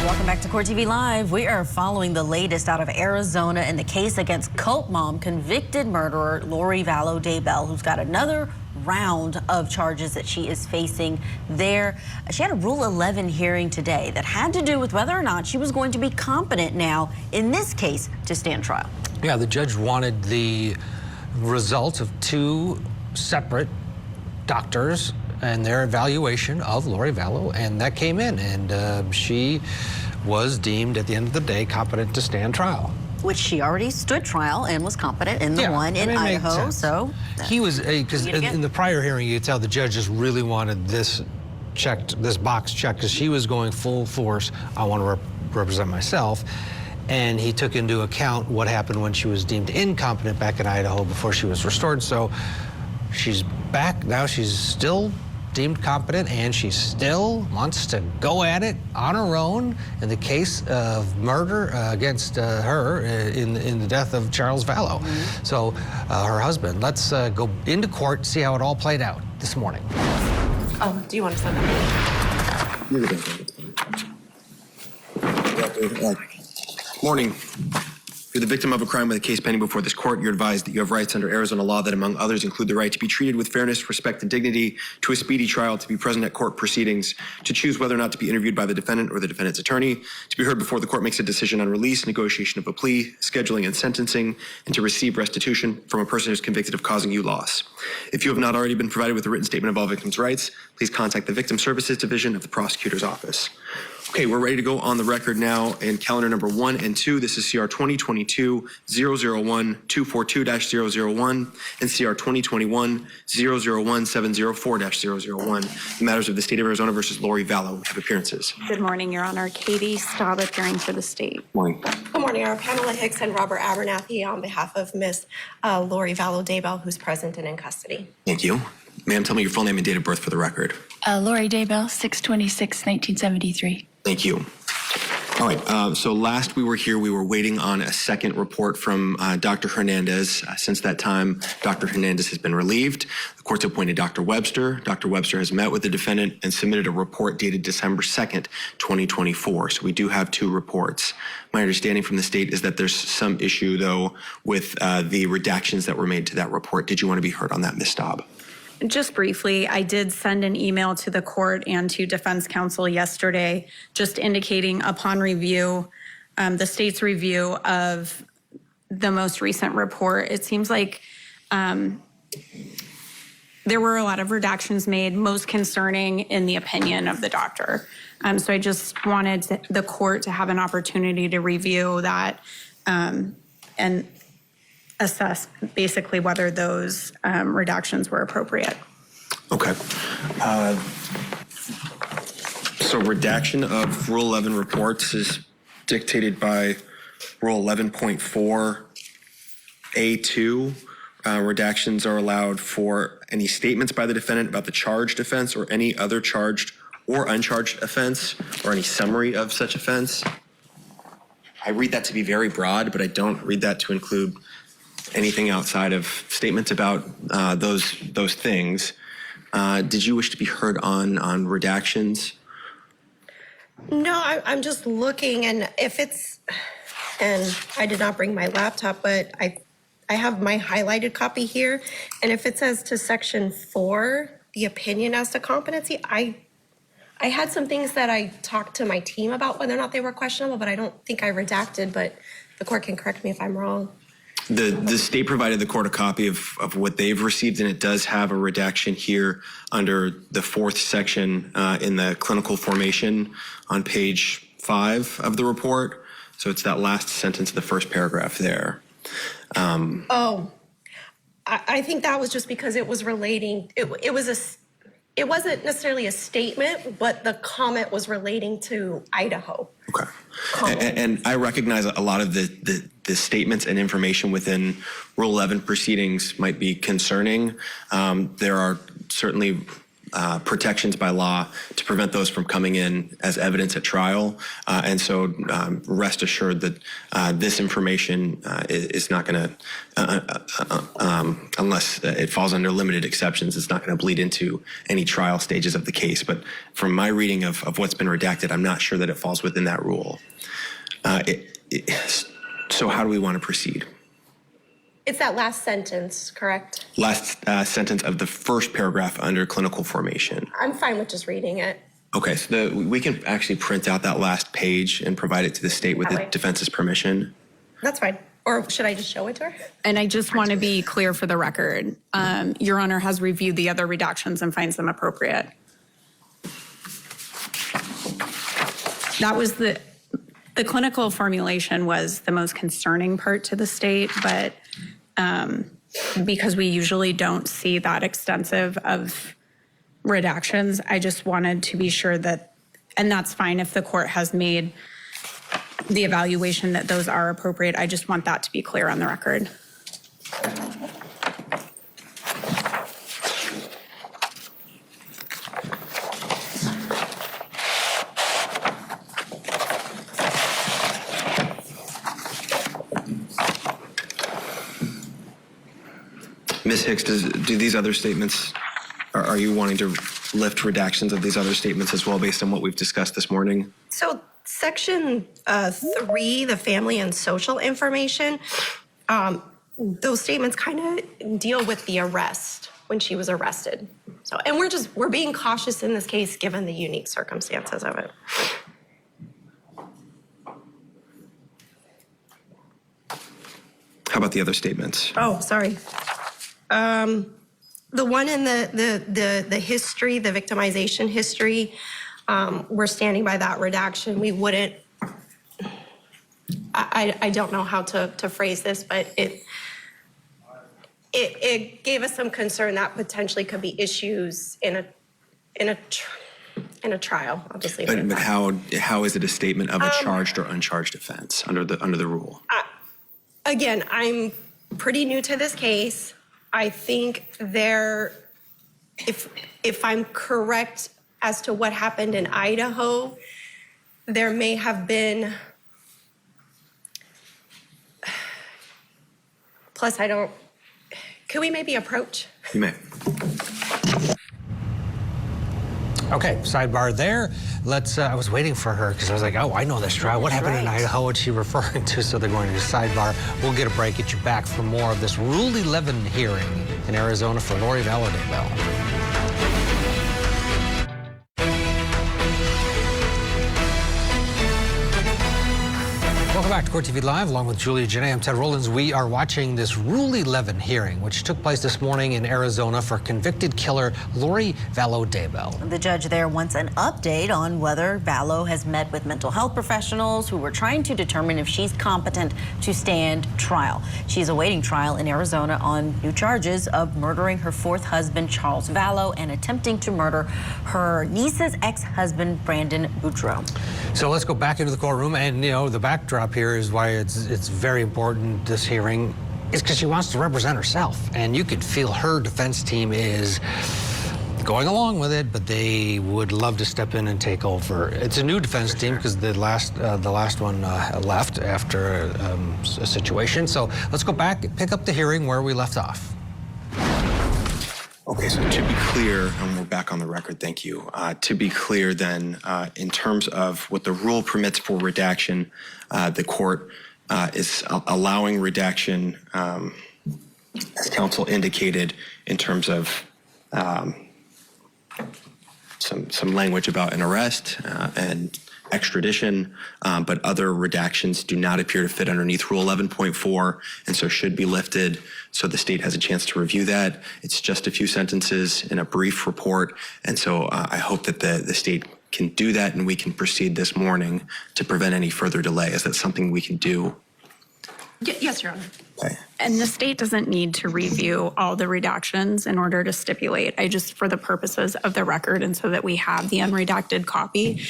Welcome back to Court TV Live. We are following the latest out of Arizona in the case against cult mom, convicted murderer Lori Vallow, who's got another round of charges that she is facing there. She had a Rule 11 hearing today that had to do with whether or not she was going to be competent now in this case to stand trial. Yeah, the judge wanted the results of two separate doctors and their evaluation of Lori Vallow, and that came in, and she was deemed at the end of the day competent to stand trial. Which she already stood trial and was competent in the one in Idaho. So he was because in the prior hearing, you could tell the judge just really wanted this checked, this box checked, because she was going full force. I want to represent myself. And he took into account what happened when she was deemed incompetent back in Idaho before she was restored. So she's back now. She's still deemed competent, and she still wants to go at it on her own in the case of murder against her in the death of Charles Vallow. So her husband. Let's go into court, see how it all played out this morning. Oh, do you want to send that? Morning. You're the victim of a crime with a case pending before this court. You're advised that you have rights under Arizona law that, among others, include the right to be treated with fairness, respect, and dignity, to a speedy trial, to be present at court proceedings, to choose whether or not to be interviewed by the defendant or the defendant's attorney, to be heard before the court makes a decision on release, negotiation of a plea, scheduling and sentencing, and to receive restitution from a person who's convicted of causing you loss. If you have not already been provided with a written statement of all victims' rights, please contact the Victim Services Division of the Prosecutor's Office. Okay, we're ready to go on the record now in calendar number 1 and 2. This is CR 2022-001-242-001 and CR 2021-001-704-001. The matters of the state of Arizona versus Lori Vallow have appearances. Good morning, Your Honor. Katie Staub appearing for the state. Morning. Good morning, our Pamela Hicks and Robert Abernathy on behalf of Miss Lori Vallow, who's present and in custody. Thank you. Ma'am, tell me your full name and date of birth for the record. Lori Daybell, 6/26/1973. Thank you. All right, so last we were here, we were waiting on a second report from Dr. Hernandez. Since that time, Dr. Hernandez has been relieved. The court's appointed Dr. Webster. Dr. Webster has met with the defendant and submitted a report dated December 2nd, 2024. So we do have two reports. My understanding from the state is that there's some issue, though, with the redactions that were made to that report. Did you want to be heard on that, Ms. Staub? Just briefly, I did send an email to the court and to defense counsel yesterday, just indicating upon review, the state's review of the most recent report, it seems like there were a lot of redactions made, most concerning in the opinion of the doctor. So I just wanted the court to have an opportunity to review that and assess basically whether those redactions were appropriate. Okay. So redaction of Rule 11 reports is dictated by Rule 11.4A2. Redactions are allowed for any statements by the defendant about the charged offense or any other charged or uncharged offense or any summary of such offense. I read that to be very broad, but I don't read that to include anything outside of statements about those things. Did you wish to be heard on redactions? No, I'm just looking, and if it's, and I did not bring my laptop, but I have my highlighted copy here, and if it says to Section 4, the opinion as to competency, I had some things that I talked to my team about whether or not they were questionable, but I don't think I redacted, but the court can correct me if I'm wrong. The state provided the court a copy of what they've received, and it does have a redaction here under the 4th section in the clinical formation on page 5 of the report. So it's that last sentence of the first paragraph there. I think that was just because it was relating, it wasn't necessarily a statement, but the comment was relating to Idaho. Okay. And I recognize a lot of the statements and information within Rule 11 proceedings might be concerning. There are certainly protections by law to prevent those from coming in as evidence at trial. And so rest assured that this information is not going to, unless it falls under limited exceptions, it's not going to bleed into any trial stages of the case. But from my reading of what's been redacted, I'm not sure that it falls within that rule. So how do we want to proceed? It's that last sentence, correct? Last sentence of the first paragraph under clinical formation. I'm fine with just reading it. Okay, so we can actually print out that last page and provide it to the state with the defense's permission. That's fine. Or should I just show it to her? And I just want to be clear for the record. Your Honor has reviewed the other redactions and finds them appropriate. That was the clinical formulation was the most concerning part to the state, but because we usually don't see that extensive of redactions, I just wanted to be sure that, and that's fine if the court has made the evaluation that those are appropriate. I just want that to be clear on the record. Ms. Hicks, do these other statements, are you wanting to lift redactions of these other statements as well based on what we've discussed this morning? So section 3, the family and social information, those statements kind of deal with the arrest, when she was arrested. So, and we're being cautious in this case given the unique circumstances of it. How about the other statements? Oh, sorry. The one in the history, the victimization history, we're standing by that redaction. We wouldn't, I don't know how to phrase this, but it gave us some concern that potentially could be issues in a trial, obviously. But how is it a statement of a charged or uncharged offense under the rule? Again, I'm pretty new to this case. I think if I'm correct as to what happened in Idaho, there may have been, plus could we maybe approach? You may. Okay, sidebar there. I was waiting for her because I was like, oh, I know this trial. What happened in Idaho? What's she referring to? So they're going to sidebar. We'll get a break, get you back for more of this Rule 11 hearing in Arizona for Lori Vallow. Welcome back to Court TV Live, along with Julia Janae. I'm Ted Rollins. We are watching this Rule 11 hearing, which took place this morning in Arizona for convicted killer Lori Vallow. The judge there wants an update on whether Vallow has met with mental health professionals who were trying to determine if she's competent to stand trial. She's awaiting trial in Arizona on new charges of murdering her fourth husband, Charles Vallow, and attempting to murder her niece's ex-husband, Brandon Boudreaux. So let's go back into the courtroom, and the backdrop here is why it's very important, this hearing, is because she wants to represent herself. And you could feel her defense team is going along with it, but they would love to step in and take over. It's a new defense team because the last one left after a situation. So let's go back, pick up the hearing where we left off. Okay, so to be clear, and we're back on the record, thank you. To be clear then, in terms of what the rule permits for redaction, the court is allowing redaction, as counsel indicated, in terms of some language about an arrest and extradition, but other redactions do not appear to fit underneath Rule 11.4, and so should be lifted so the state has a chance to review that. It's just a few sentences in a brief report, and so I hope that the state can do that and we can proceed this morning to prevent any further delay. Is that something we can do? Yes, Your Honor. Okay. And the state doesn't need to review all the redactions in order to stipulate. I just, for the purposes of the record and so that we have the unredacted copy,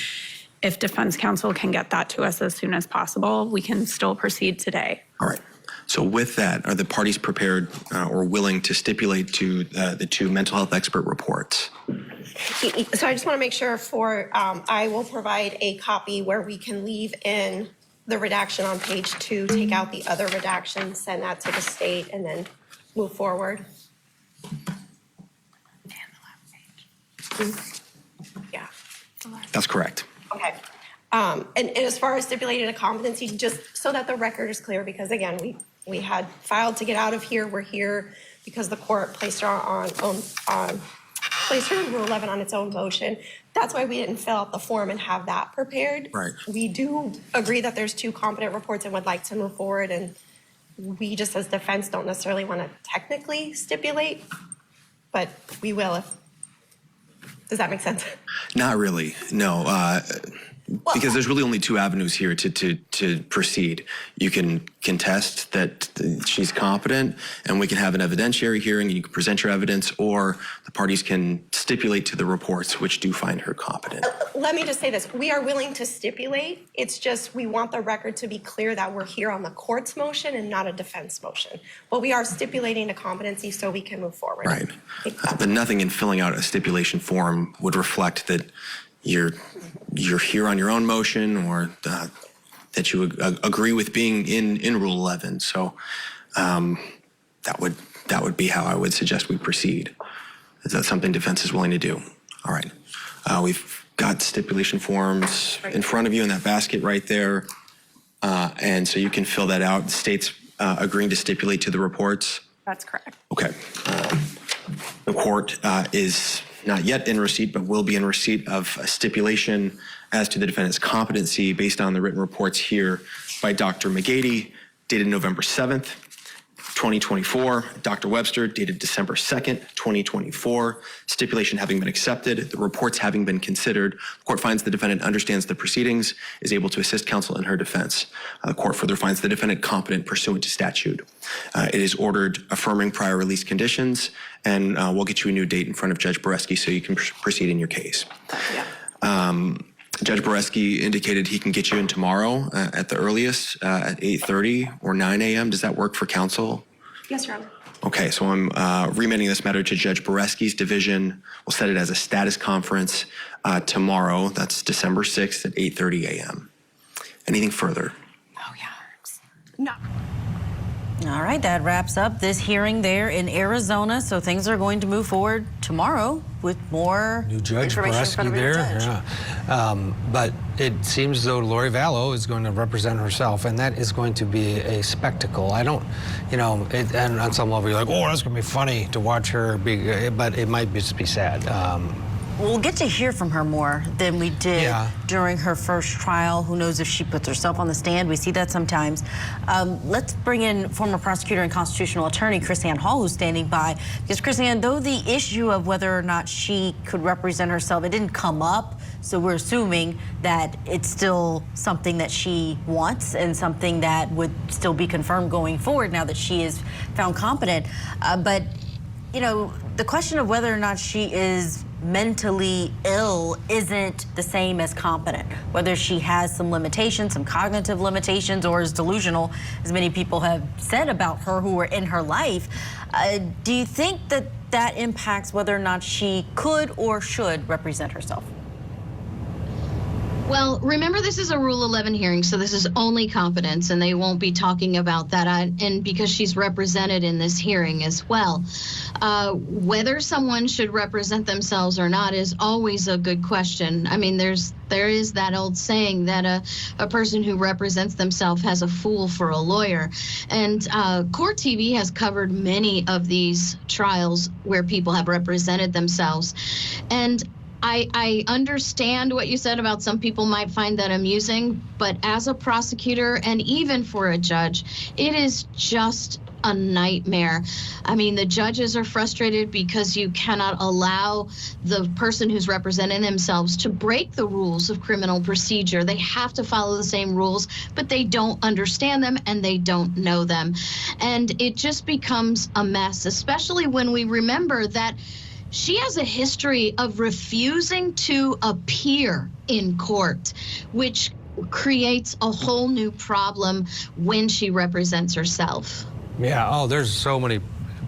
if defense counsel can get that to us as soon as possible, we can still proceed today. All right. So with that, are the parties prepared or willing to stipulate to the two mental health expert reports? So I just want to make sure I will provide a copy where we can leave in the redaction on page 2, take out the other redaction, send that to the state, and then move forward. Yeah. That's correct. Okay. And as far as stipulated a competency, just so that the record is clear, because again, we had filed to get out of here. We're here because the court placed her placed her in Rule 11 on its own motion. That's why we didn't fill out the form and have that prepared. Right. We do agree that there's 2 competent reports and would like to move forward, and we just as defense don't necessarily want to technically stipulate, but we will if. Does that make sense? Not really, no. Because there's really only 2 avenues here to proceed. You can contest that she's competent, and we can have an evidentiary hearing, and you can present your evidence, or the parties can stipulate to the reports which do find her competent. Let me just say this. We are willing to stipulate. It's just we want the record to be clear that we're here on the court's motion and not a defense motion. But we are stipulating a competency so we can move forward. Right. But nothing in filling out a stipulation form would reflect that you're here on your own motion, or that you agree with being in Rule 11. So that would be how I would suggest we proceed. Is that something defense is willing to do? All right. We've got stipulation forms in front of you in that basket right there. And so you can fill that out. The state's agreeing to stipulate to the reports. That's correct. Okay. The court is not yet in receipt, but will be in receipt of a stipulation as to the defendant's competency based on the written reports here by Dr. McGady, dated November 7th, 2024. Dr. Webster, dated December 2nd, 2024. Stipulation having been accepted, the reports having been considered, the court finds the defendant understands the proceedings, is able to assist counsel in her defense. The court further finds the defendant competent pursuant to statute. It is ordered affirming prior release conditions, and we'll get you a new date in front of Judge Boreski so you can proceed in your case. Yeah. Judge Boreski indicated he can get you in tomorrow at the earliest at 8:30 or 9 a.m. Does that work for counsel? Yes, Your Honor. Okay, so I'm remanding this matter to Judge Boreski's division. We'll set it as a status conference tomorrow. That's December 6th at 8:30 a.m. Anything further? Oh, yeah. No. All right, that wraps up this hearing there in Arizona. So things are going to move forward tomorrow with more New Judge information in front Boreski of a new there. judge. Yeah. But it seems though Lori Vallow is going to represent herself, and that is going to be a spectacle. I don't, and on some level you're like, oh, that's going to be funny to watch her be, but it might just be sad. We'll get to hear from her more than we did during her first trial. Who knows if she puts herself on the stand? We see that sometimes. Let's bring in former prosecutor and constitutional attorney Chrisanne Hall, who's standing by. Because Chrisanne, though the issue of whether or not she could represent herself, it didn't come up. So we're assuming that it's still something that she wants and something that would still be confirmed going forward now that she is found competent. But, the question of whether or not she is mentally ill isn't the same as competent. Whether she has some limitations, some cognitive limitations, or is delusional, as many people have said about her who were in her life. Do you think that that impacts whether or not she could or should represent herself? Well, remember, this is a Rule 11 hearing, so this is only competence, and they won't be talking about that. And because she's represented in this hearing as well, whether someone should represent themselves or not is always a good question. I mean, there is that old saying that a person who represents themselves has a fool for a lawyer. And Court TV has covered many of these trials where people have represented themselves. And I understand what you said about some people might find that amusing, but as a prosecutor and even for a judge, it is just a nightmare. I mean, the judges are frustrated because you cannot allow the person who's representing themselves to break the rules of criminal procedure. They have to follow the same rules, but they don't understand them and they don't know them. And it just becomes a mess, especially when we remember that she has a history of refusing to appear in court, which creates a whole new problem when she represents herself. Yeah, there's so many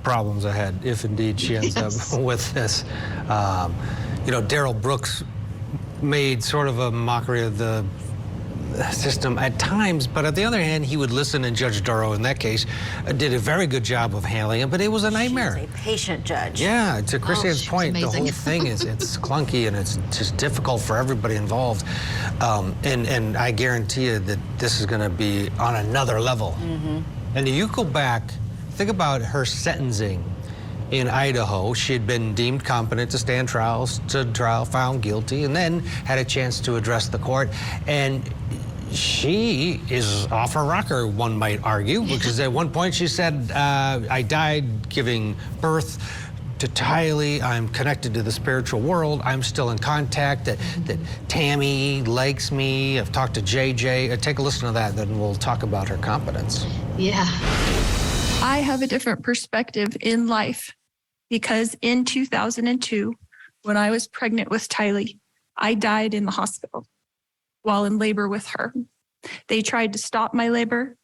problems ahead if indeed she ends up with this. you know, Darrell Brooks made sort of a mockery of the system at times, but on the other hand, he would listen, and Judge Duro in that case did a very good job of handling it, but it was a nightmare. She's a patient judge. Yeah, to Christian's point, the whole thing is it's clunky and it's just difficult for everybody involved. And I guarantee you that this is going to be on another level. And you go back, think about her sentencing in Idaho. She had been deemed competent to stand trial, stood trial, found guilty, and then had a chance to address the court. And she is off her rocker, one might argue, because at one point she said, I died giving birth to Tylee. I'm connected to the spiritual world. I'm still in contact. That Tammy likes me. I've talked to JJ. Take a listen to that, then we'll talk about her competence. Yeah. I have a different perspective in life because in 2002, when I was pregnant with Tylee, I died in the hospital while in labor with her. They tried to stop my labor.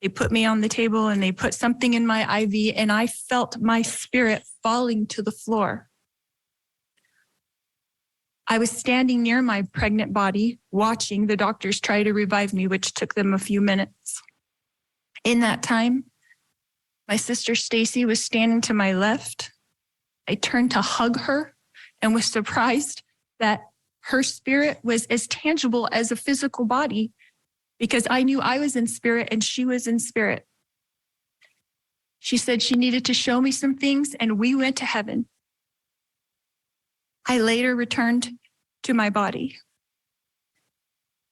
They put me on the table and they put something in my IV, and I felt my spirit falling to the floor. I was standing near my pregnant body, watching the doctors try to revive me, which took them a few minutes. In that time, my sister Stacy was standing to my left. I turned to hug her and was surprised that her spirit was as tangible as a physical body, because I knew I was in spirit and she was in spirit. She said she needed to show me some things, and we went to heaven. I later returned to my body.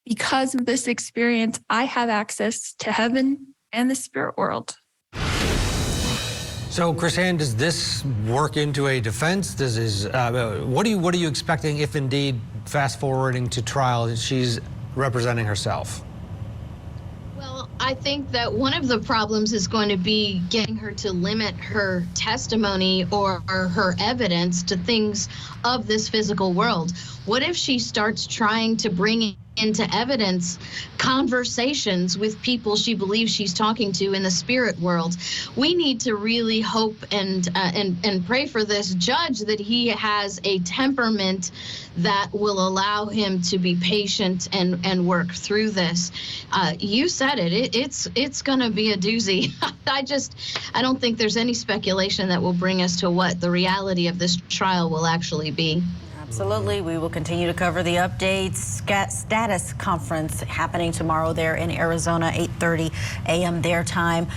Because of this experience, I have access to heaven and the spirit world. So, Chrisanne, does this work into a defense? What are you expecting if indeed, fast forwarding to trial, she's representing herself? Well, I think that one of the problems is going to be getting her to limit her testimony or her evidence to things of this physical world. What if she starts trying to bring into evidence conversations with people she believes she's talking to in the spirit world? We need to really hope and pray for this judge that he has a temperament that will allow him to be patient and work through this. You said it. It's going to be a doozy. I don't think there's any speculation that will bring us to what the reality of this trial will actually be. Absolutely. We will continue to cover the updates. Status conference happening tomorrow there in Arizona, 8:30 a.m. their time.